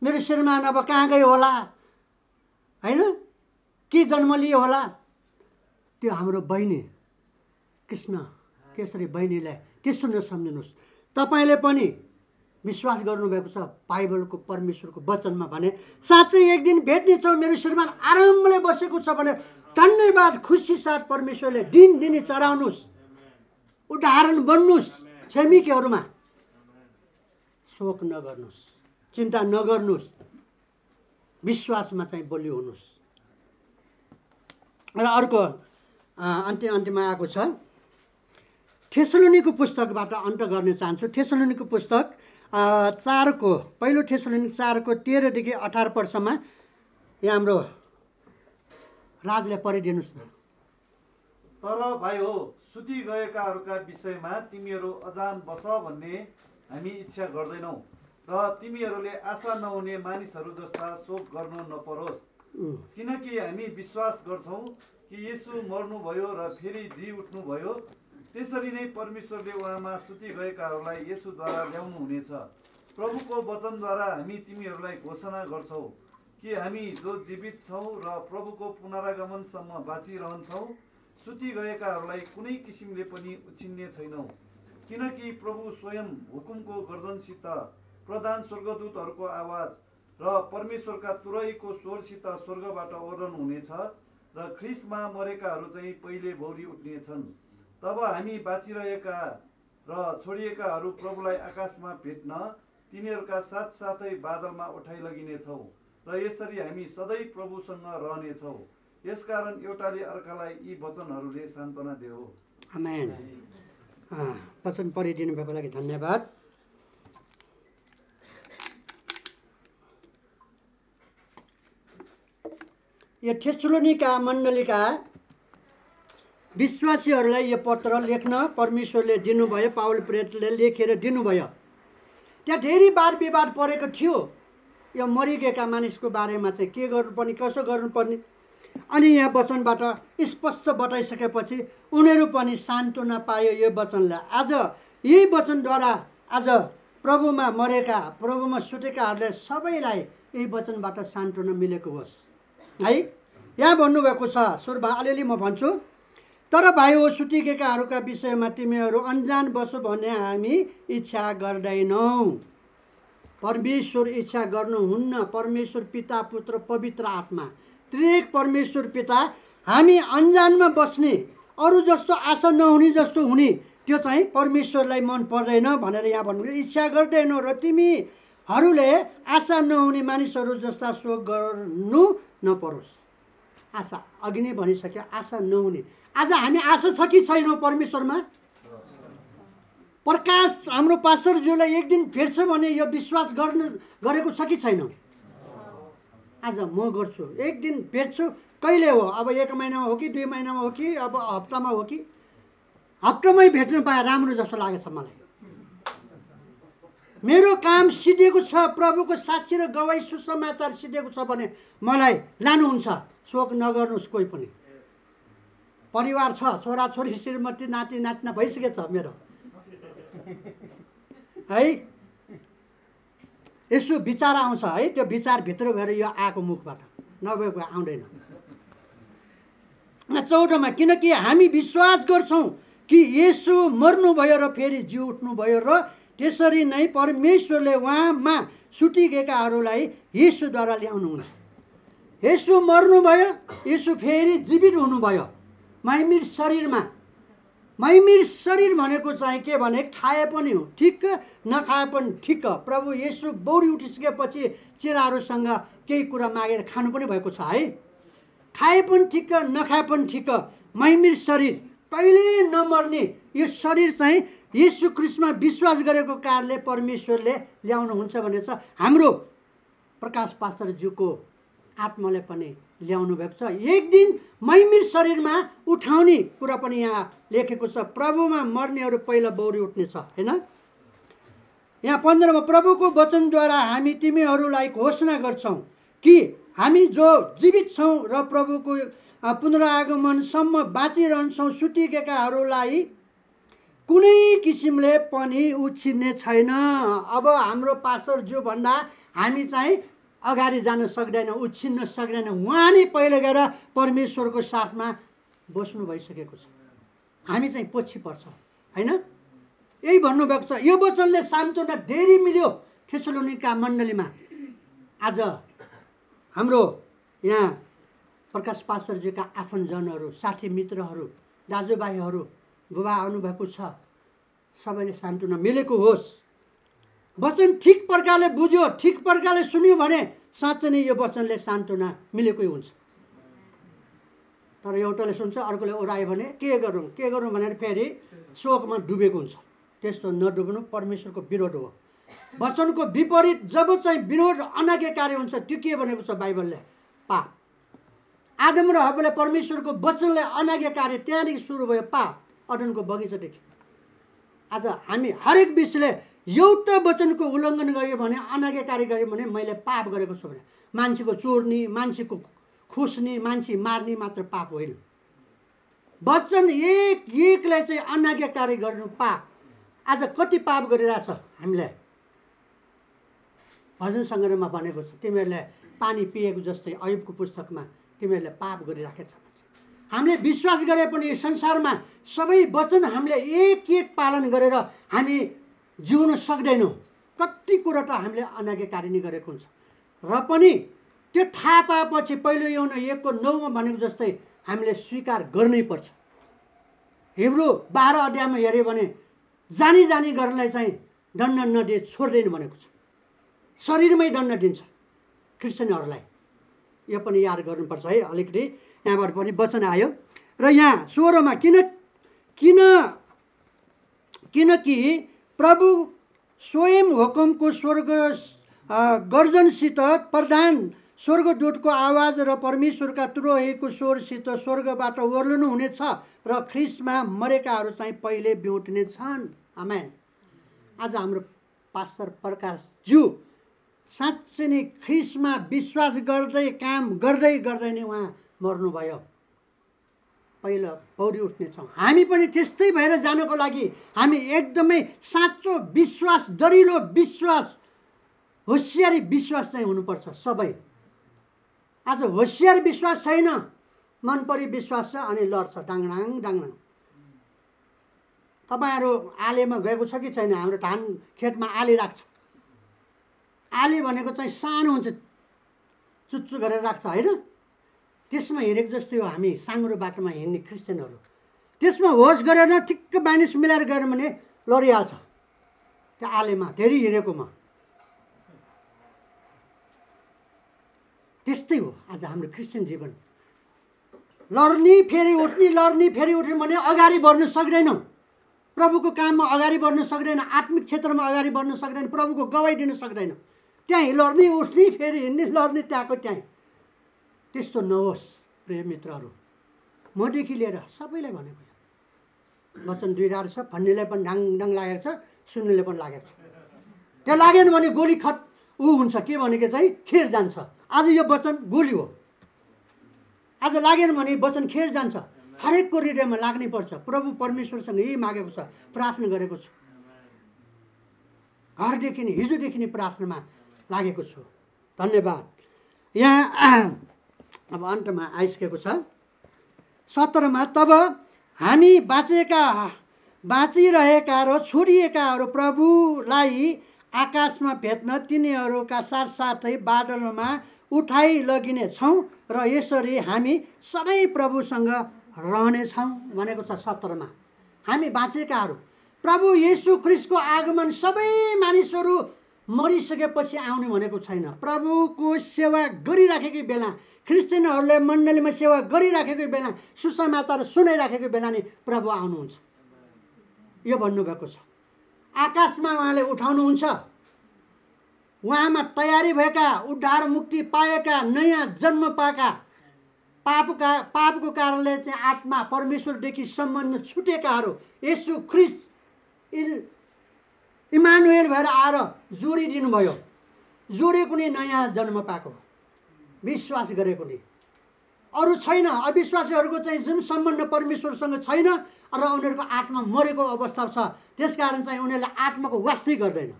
मेरो श्रीमान अब कहाँ गयो होला होइन, के जन्म लियो होला? त्यो हाम्रो बहिनी कृष्ण केशरी बहिनीलाई त्यसो नसम्झिनुहोस्। तपाईँले पनि विश्वास गर्नुभएको छ बाइबलको परमेश्वरको वचनमा भने साँच्चै एक दिन भेट्नेछौँ, मेरो श्रीमान आरामले बसेको छ भने धन्यवाद खुसी साथ परमेश्वरले दिनदिनै चढाउनुहोस्, उदाहरण बन्नुहोस्। छिमेकीहरूमा शोक नगर्नुहोस्, चिन्ता नगर्नुहोस्, विश्वासमा चाहिँ बलियो हुनुहोस्। र अर्को अन्त्यमा आएको छ थेसलोनीको पुस्तकबाट अन्त गर्न चाहन्छु। थेसलोनीको पुस्तक 4को पहिलो थेसलोनी 4को 13 देखि 18 पदसम्म यहाँ हाम्रो राजले पढिदिनुहोस् न। तर भाइ हो, सुति गएकाहरूका विषयमा तिमीहरू अजान बस भन्ने हामी इच्छा गर्दैनौँ र तिमीहरूले आशा नहुने मानिसहरू जस्ता शोक गर्न नपरोस्। किनकि हामी विश्वास गर्छौँ कि येशू मर्नुभयो र फेरि जी उठ्नुभयो, त्यसरी नै परमेश्वरले उहाँमा सुति गएकाहरूलाई येशूद्वारा ल्याउनु हुनेछ। प्रभुको वचनद्वारा हामी तिमीहरूलाई घोषणा गर्छौँ कि हामी जो जीवित छौँ र प्रभुको पुनरागमनसम्म बाँचिरहन्छौँ, सुति गएकाहरूलाई कुनै किसिमले पनि उछिन्ने छैनौँ। किनकि प्रभु स्वयं हुकुमको गर्जनसित, प्रधान स्वर्गदूतहरूको आवाज र परमेश्वरका तुरैको स्वरसित स्वर्गबाट अवतरण हुनेछ र ख्रिस्टमा मरेकाहरू चाहिँ पहिले भौरी उठ्नेछन्। तब हामी बाँचिरहेका र छोडिएकाहरू प्रभुलाई आकाशमा भेट्न तिनीहरूका साथसाथै बादलमा उठाइ लगिनेछौँ र यसरी हामी सधैँ प्रभुसँग रहनेछौँ। यसकारण एउटाले अर्कालाई यी वचनहरूले सान्त्वना देऊ। आमेन। वचन पढिदिनु भएको लागि धन्यवाद। यो थेसलोनिका मण्डलीका विश्वासीहरूलाई यो पत्र लेख्न परमेश्वरले दिनुभयो, पावल प्रेरितले लेखेर दिनुभयो। त्यहाँ धेरै वाद विवाद परेको थियो यो मरिगएका मानिसको बारेमा चाहिँ के गर्नुपर्ने, कसो गर्नुपर्ने। अनि यहाँ वचनबाट स्पष्ट बताइसकेपछि उनीहरू पनि सान्त्वना पायो यो वचनलाई। आज यही वचनद्वारा आज प्रभुमा मरेका, प्रभुमा सुतेकाहरूले सबैलाई यही वचनबाट सान्त्वना मिलेको होस् है। यहाँ भन्नुभएको छ, सुरुमा अलिअलि म भन्छु। तर भाइ हो, सुतिगएकाहरूका विषयमा तिमीहरू अन्जान बसो भन्ने हामी इच्छा गर्दैनौँ। परमेश्वर इच्छा गर्नुहुन्न। परमेश्वर पिता, पुत्र, पवित्र आत्मा, त्रिएक परमेश्वर पिता हामी अन्जानमा बस्ने, अरू जस्तो आशा नहुने जस्तो हुने, त्यो चाहिँ परमेश्वरलाई मन पर्दैन भनेर यहाँ भन्नुभयो। इच्छा गर्दैनौँ र तिमीहरूले आशा नहुने मानिसहरू जस्ता शोक गर्नु नपरोस्। आशा अघि नै भनिसक्यो, आशा नहुने। आज हामी आशा छ कि छैनौँ परमेश्वरमा? प्रकाश हाम्रो पास्टरज्यूलाई एक दिन भेट्छ भने यो विश्वास गरेको छ कि छैनौँ? आज म गर्छु, एक दिन भेट्छु। कहिले हो? अब 1 महिनामा हो कि 2 महिनामा हो कि अब हप्तामा हो कि? हप्तामै भेट्नु पाए राम्रो जस्तो लागेछ मलाई। मेरो काम सिद्धेको छ, प्रभुको साक्षी र गवाई सुसमाचार सिद्धेको छ भने मलाई लानुहुन्छ। शोक नगर्नुहोस् कोही पनि। परिवार छ, छोराछोरी श्रीमती नाति नातिना भइसकेछ मेरो है। यसो विचार आउँछ है, त्यो विचार भित्र भएर यो आएको मुखबाट, नभएको आउँदैन। 14मा किनकि हामी विश्वास गर्छौँ कि येशू मर्नुभयो र फेरि जिउ उठ्नुभयो र त्यसरी नै परमेश्वरले उहाँमा सुतिगएकाहरूलाई येशूद्वारा ल्याउनुहुन्छ। येशू मर्नुभयो, येशू फेरि जीवित हुनुभयो महिमिर शरीरमा। महिमिर शरीर भनेको चाहिँ के भने खाए पनि हो ठिक, नखाए पनि ठिक। प्रभु येशू बौरी उठिसकेपछि चेलाहरूसँग केही कुरा मागेर खानु पनि भएको छ है। खाए पनि ठिक, नखाए पनि ठिक। महिमिर शरीर, कहिले नमर्ने यो शरीर चाहिँ येशू ख्रीष्टमा विश्वास गरेको कारणले परमेश्वरले ल्याउनुहुन्छ भने छ। हाम्रो प्रकाश पास्टरज्यूको आत्माले पनि ल्याउनु भएको छ। एक दिन महिमिर शरीरमा उठाउने कुरा पनि यहाँ लेखेको छ। प्रभुमा मर्नेहरू पहिला बौरी उठ्नेछ हैन। यहाँ 15मा प्रभुको वचनद्वारा हामी तिमीहरूलाई घोषणा गर्छौँ कि हामी जो जीवित छौँ र प्रभुको पुनरागमनसम्म बाँचिरहन्छौँ, सुतिगएकाहरूलाई कुनै किसिमले पनि उछिन्ने छैन। अब हाम्रो पास्टरज्यू भन्दा हामी चाहिँ अगाडि जान सक्दैन, उछिन्न सक्दैन। उहाँ नै पहिले गएर परमेश्वरको साथमा बस्नु भइसकेको छ, हामी चाहिँ पछि पर्छ हैन। यही भन्नुभएको छ। यो वचनले सान्त्वना धेरै मिल्यो थेसलोनिका मण्डलीमा। आज हाम्रो यहाँ प्रकाश पास्टरजीका आफन्तजनहरू, साथी मित्रहरू, दाजुभाइहरू बुबा आउनुभएको छ, सबैले सान्त्वना मिलेको होस्। वचन ठिक प्रकारले बुझ्यो, ठिक प्रकारले सुन्यो भने साँच्चै नै यो वचनले सान्त्वना मिलेकै हुन्छ। तर एउटाले सुन्छ, अर्कोले ओरायो भने के गरौँ भनेर फेरि शोकमा डुबेको हुन्छ। त्यस्तो नडुब्नु, परमेश्वरको विरोध हो। वचनको विपरीत जब चाहिँ विरोध अनाज्ञाकारी हुन्छ, त्यो के भनेको छ बाइबलले? पाप। आदम र हव्वाले परमेश्वरको वचनले अनाज्ञाकारी, त्यहाँदेखि सुरु भयो पाप, अदनको बगैँचादेखि। आज हामी हरेक विषयले एउटा वचनको उल्लङ्घन गर्यो भने, अनाज्ञाकारी गर्यो भने मैले पाप गरेको छु भने, मान्छेको चोर्ने, मान्छेको खुस्ने, मान्छे मार्ने मात्र पाप होइन। वचन एकलाई चाहिँ अनाज्ञाकारी गर्नु पाप। आज कति पाप गरिरहेछ हामीले। भजन सङ्ग्रहमा भनेको छ, तिमीहरूले पानी पिएको जस्तै अयुबको पुस्तकमा तिमीहरूले पाप गरिराखेछ। हामीले विश्वास गरे पनि यो संसारमा सबै वचन हामीले एक पालन गरेर हामी जिउन सक्दैनौँ। कति कुरा त हामीले अनाज्ञाकारी नै गरेको हुन्छ। र पनि त्यो थाहा पाएपछि पहिलो यूहन्ना 1:9 भनेको जस्तै हामीले स्वीकार गर्नै पर्छ। हिब्रू 12 अध्यायमा हेऱ्यो भने जानी गर्नलाई चाहिँ दण्ड नदिए छोड्दैन भनेको छ। शरीरमै दण्ड दिन्छ क्रिस्चियनहरूलाई। यो पनि याद गर्नुपर्छ है। अलिकति यहाँबाट पनि वचन आयो। र यहाँ 16मा किनकि प्रभु स्वयं हुकुमको स्वर्ग गर्जनसित, प्रधान स्वर्गदूतको आवाज र परमेश्वरका तुरहीको स्वरसित स्वर्गबाट ओर्लनु हुनेछ र ख्रीष्टमा मरेकाहरू चाहिँ पहिले बिउट्ने छन्। आमेन। आज हाम्रो पास्टर प्रकाशज्यू साँच्चै नै ख्रीष्टमा विश्वास गर्दै काम गर्दै नै उहाँ मर्नुभयो। पहिला पौडी उठ्नेछौँ। हामी पनि त्यस्तै भएर जानको लागि हामी एकदमै साँचो विश्वास, दरिलो विश्वास, होसियारी विश्वास चाहिँ हुनुपर्छ सबै। आज होसियार विश्वास छैन, मनपरी विश्वास छ अनि लड्छ डाङडाङ। तपाईँहरू आलेमा गएको छ कि छैन? हाम्रो धान खेतमा आले राख्छ। आले भनेको चाहिँ सानो हुन्छ, चुच्चु गरेर राख्छ होइन। त्यसमा हिँडेको जस्तै हो हामी साँग्रो बाटोमा हिँड्ने क्रिस्चियनहरू। त्यसमा होस गरेर ठिक्क बानिस मिलाएर गऱ्यो भने लडिहाल्छ त्यो आलेमा, धेरै हिँडेकोमा। त्यस्तै हो आज हाम्रो क्रिस्चियन जीवन। लड्ने फेरि उठ्ने भने अगाडि बढ्न सक्दैनौँ। प्रभुको काममा अगाडि बढ्न सक्दैन, आत्मिक क्षेत्रमा अगाडि बढ्न सक्दैन, प्रभुको गवाई दिन सक्दैन। त्यहीँ लड्ने उठ्ने फेरि हिँड्ने, लड्ने त्यहाँको त्यहीँ। त्यस्तो नहोस् प्रिय मित्रहरू। मदेखि लिएर सबैलाई भनेको वचन दुईवटा छ। भन्नेलाई पनि डाङ लागेको छ, सुन्नेले पनि लागेको छ। त्यो लागेन भने गोली हुन्छ के भनेको चाहिँ खेर जान्छ। आज यो वचन गोली हो। आज लागेन भने वचन खेर जान्छ। हरेकको हृदयमा लाग्नै पर्छ। प्रभु परमेश्वरसँग यही मागेको छ, प्रार्थना गरेको छु। घरदेखि नै हिजोदेखि नै प्रार्थनामा लागेको छु। धन्यवाद। यहाँ अब अन्तमा आइसकेको छ 17मा, तब हामी बाँचिरहेका र छोडिएकाहरू प्रभुलाई आकाशमा भेट्न तिनीहरूका साथसाथै बादलमा उठाइ लगिनेछौँ र यसरी हामी सबै प्रभुसँग रहनेछौँ भनेको छ 17मा। हामी बाँचेकाहरू प्रभु येशू ख्रीष्टको आगमन सबै मानिसहरू मरिसकेपछि आउने भनेको छैन। प्रभुको सेवा गरिराखेकै बेला, क्रिस्चियनहरूले मण्डलीमा सेवा गरिराखेकै बेला, सुसमाचार सुनाइराखेकै बेला नै प्रभु आउनुहुन्छ, यो भन्नुभएको छ। आकाशमा उहाँले उठाउनुहुन्छ। उहाँमा तयारी भएका, उद्धार मुक्ति पाएका, नयाँ जन्म पाएका, पापको कारणले चाहिँ आत्मा परमेश्वरदेखि सम्बन्ध छुटेकाहरू येशू ख्रीष्ट इमानुएल भएर आएर जोडिदिनु भयो। जोडेको नै नयाँ जन्म पाएको, विश्वास गरेको नि। अरू छैन। अविश्वासीहरूको चाहिँ जुन सम्बन्ध परमेश्वरसँग छैन र उनीहरूको आत्मा मरेको अवस्था छ, त्यसकारण चाहिँ उनीहरूले आत्माको वास्तै गर्दैन।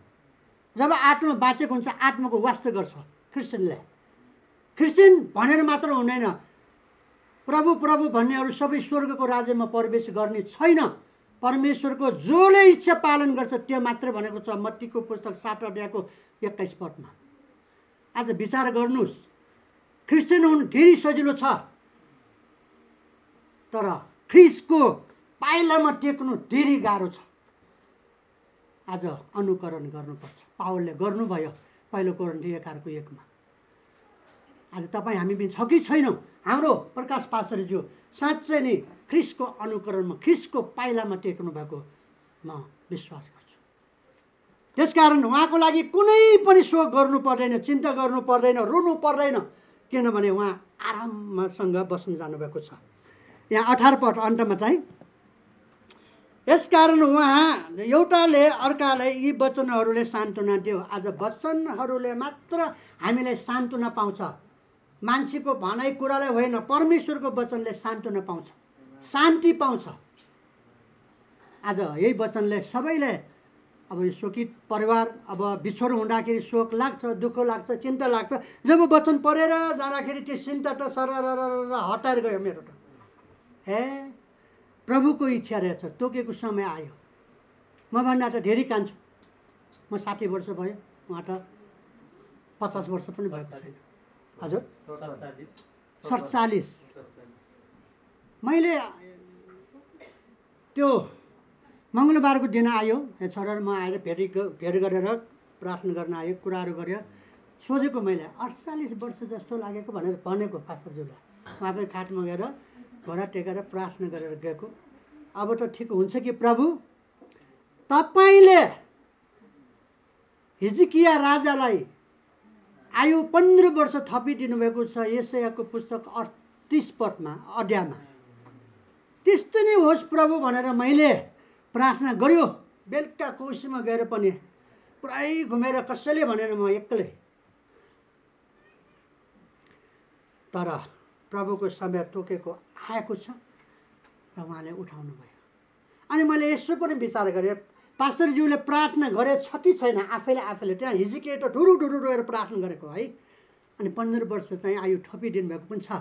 जब आत्मा बाँचेको हुन्छ आत्माको वास्तै गर्छ क्रिस्चियनले। क्रिस्चियन भनेर मात्र हुँदैन, प्रभु प्रभु भन्नेहरू सबै स्वर्गको राज्यमा प्रवेश गर्ने छैन। परमेश्वरको जसले इच्छा पालन गर्छ त्यो मात्र भनेको छ मत्तीको पुस्तक 7 अध्यायको 21 पदमा। आज विचार गर्नुहोस्, क्रिस्चियन हुनु धेरै सजिलो छ, तर ख्रीष्टको पाइलामा टेक्नु धेरै गाह्रो छ। आज अनुकरण गर्नुपर्छ। पावलले गर्नुभयो पहिलो कोरिन्थी 11:1। आज तपाईँ हामी पनि छ कि छैनौँ? हाम्रो प्रकाश पास्टरज्यू साँच्चै नै ख्रीष्टको अनुकरणमा, ख्रीष्टको पाइलामा टेक्नु भएको म विश्वास गर्छु। त्यसकारण उहाँको लागि कुनै पनि शोक गर्नु पर्दैन, चिन्ता गर्नु पर्दैन, रुनु पर्दैन, किनभने उहाँ आरामसँग बस्न जानुभएको छ। यहाँ 18 पद अन्तमा चाहिँ, यसकारण उहाँ एउटाले अर्कालाई यी वचनहरूले सान्त्वना दियो। आज वचनहरूले मात्र हामीलाई सान्त्वना पाउँछ। मान्छेको भनाइ कुरालाई होइन, परमेश्वरको वचनले सान्त्वना पाउँछ, शान्ति पाउँछ। आज यही वचनले सबैले, अब यो शोकित परिवार, अब बिछोड हुँदाखेरि शोक लाग्छ, दुःख लाग्छ, चिन्ता लाग्छ। जब वचन पढेर जाँदाखेरि त्यो चिन्ता त सरर हटाएर गयो मेरो त। प्रभुको इच्छा रहेछ, तोकेको समय आयो। मभन्दा त धेरै कान्छु। म 60 वर्ष भयो, उहाँ त 50 वर्ष पनि भएको छैन। हजुर 47। मैले त्यो मङ्गलबारको दिन आयो, छोरा म आएर भेट गरेर प्रार्थना गर्न आयो, कुराहरू गरेर सोधेको मैले 48 वर्ष जस्तो लागेको भनेर भनेको पास्टरज्यूलाई। उहाँकै खाटमा गएर घोडा टेकेर प्रार्थना गरेर गएको। अब त ठिक हुन्छ कि प्रभु, तपाईँले हिजकिया राजालाई आयु 15 वर्ष थपिदिनु भएको छ। यशायाको पुस्तक 38 अध्यायमा त्यस्तै नै होस् प्रभु भनेर मैले प्रार्थना गर्यो। बेलुका कोसीमा गएर पनि पुरै घुमेर कसैले भनेन, म एक्लै। तर प्रभुको समय तोकेको आएको छ र उहाँले उठाउनु भयो। अनि मैले यसो पनि विचार गरेँ, पास्टरज्यूले प्रार्थना गरे छ कि छैन आफैले त्यहाँ हिजकिया त ढुरु रोएर प्रार्थना गरेको है। अनि 15 वर्ष चाहिँ आयु थपिदिनु भएको पनि छ।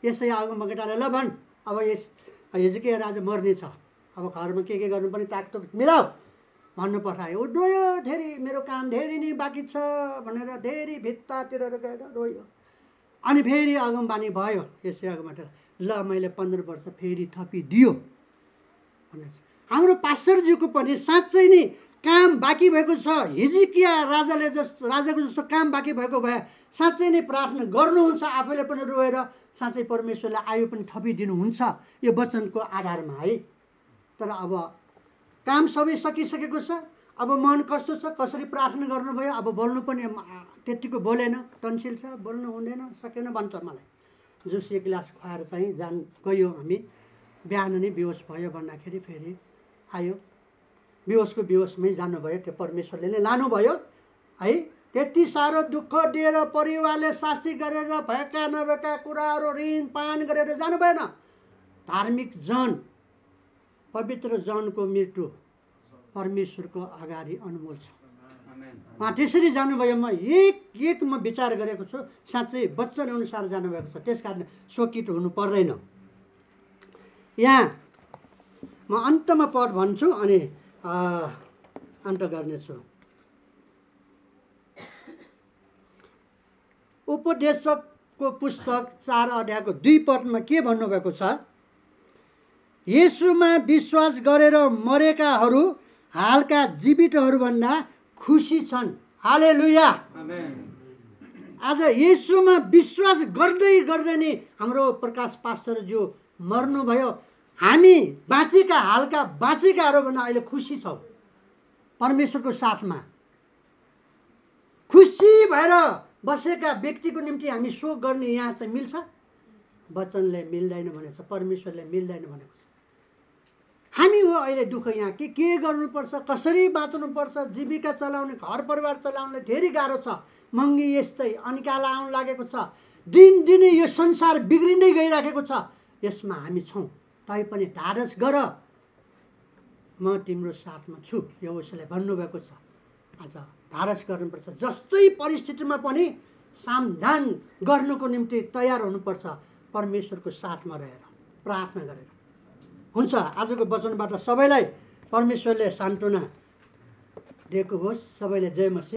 यसै अगमवक्ताले ल भन्, अब यस हिजकिया राजा मर्ने छ, अब घरमा के गर्नु पनि ताकतोक मिलाऊ भन्नु पठायो। ऊ रोयो धेरै, मेरो काम धेरै नै बाँकी छ भनेर धेरै भित्तातिर गएर रोयो। अनि फेरि अगमबानी भयो यसै अगमबाट, ल मैले 15 वर्ष फेरि थपिदियो भनेर। हाम्रो पास्टरज्यूको पनि साँच्चै नै काम बाँकी भएको छ। हिजकिया राजाको जस्तो काम बाँकी भएको भए साँच्चै नै प्रार्थना गर्नुहुन्छ, आफैले पनि रोएर साँच्चै परमेश्वरले आयु पनि थपिदिनुहुन्छ यो वचनको आधारमा है। तर अब काम सबै सकिसकेको छ। अब मन कस्तो छ, कसरी प्रार्थना गर्नुभयो, अब बोल्नु पनि त्यतिको बोलेन, टन्सिल छ, बोल्नु हुँदैन, सकेन भन्छ मलाई। जुस 1 गिलास खुवाएर चाहिँ गयो हामी। बिहान नै बेहोस भयो भन्दाखेरि फेरि आयो। बेहोसमै जानुभयो, त्यो परमेश्वरले नै लानुभयो। है। त्यति साह्रो दुःख दिएर परिवारले शास्ति गरेर भएका नभएका कुराहरू ऋण पान गरेर जानु भएन। धार्मिक जन, पवित्र जनको मृत्यु परमेश्वरको अगाडि अनमोल छ। उहाँ त्यसरी जानुभयो। म एक म विचार गरेको छु, साँच्चै वचन अनुसार जानुभएको छ, त्यस कारण शोकित हुनु पर्दैन। यहाँ म अन्तमा पद भन्छु अनि अन्त गर्नेछु। उपदेशकको पुस्तक 4 अध्यायको 2 पदमा के भन्नुभएको छ? येशूमा विश्वास गरेर मरेकाहरू हालका जीवितहरूभन्दा खुसी छन्। हालेलुया। आज येशूमा विश्वास गर्दै गर्दै नै हाम्रो प्रकाश पास्टरज्यू मर्नुभयो। हामी बाँचेका हालका बाँचेकाहरू भन्दा अहिले खुसी छौँ परमेश्वरको साथमा। खुसी भएर बसेका व्यक्तिको निम्ति हामी शोक गर्ने यहाँ चाहिँ मिल्छ? वचनले मिल्दैन भनेको छ, परमेश्वरले मिल्दैन भनेको छ। हामी हो अहिले दुःख यहाँ के गर्नुपर्छ, कसरी बाँच्नुपर्छ, जीविका चलाउने, घर परिवार चलाउनलाई धेरै गाह्रो छ। महँगी यस्तै अनिकाल आउन लागेको छ। दिनदिनै यो संसार बिग्रिँदै गइराखेको छ। यसमा हामी छौँ। तैपनि ढाडस गर, म तिम्रो साथमा छु, यहोवाले भन्नुभएको छ। आज ढाडस गर्नुपर्छ। जस्तै परिस्थितिमा पनि समाधान गर्नुको निम्ति तयार हुनुपर्छ परमेश्वरको साथमा रहेर, प्रार्थना गरेर। हुन्छ, आजको वचनबाट सबैलाई परमेश्वरले सान्त्वना दिएको होस्। सबैले जय मसीह।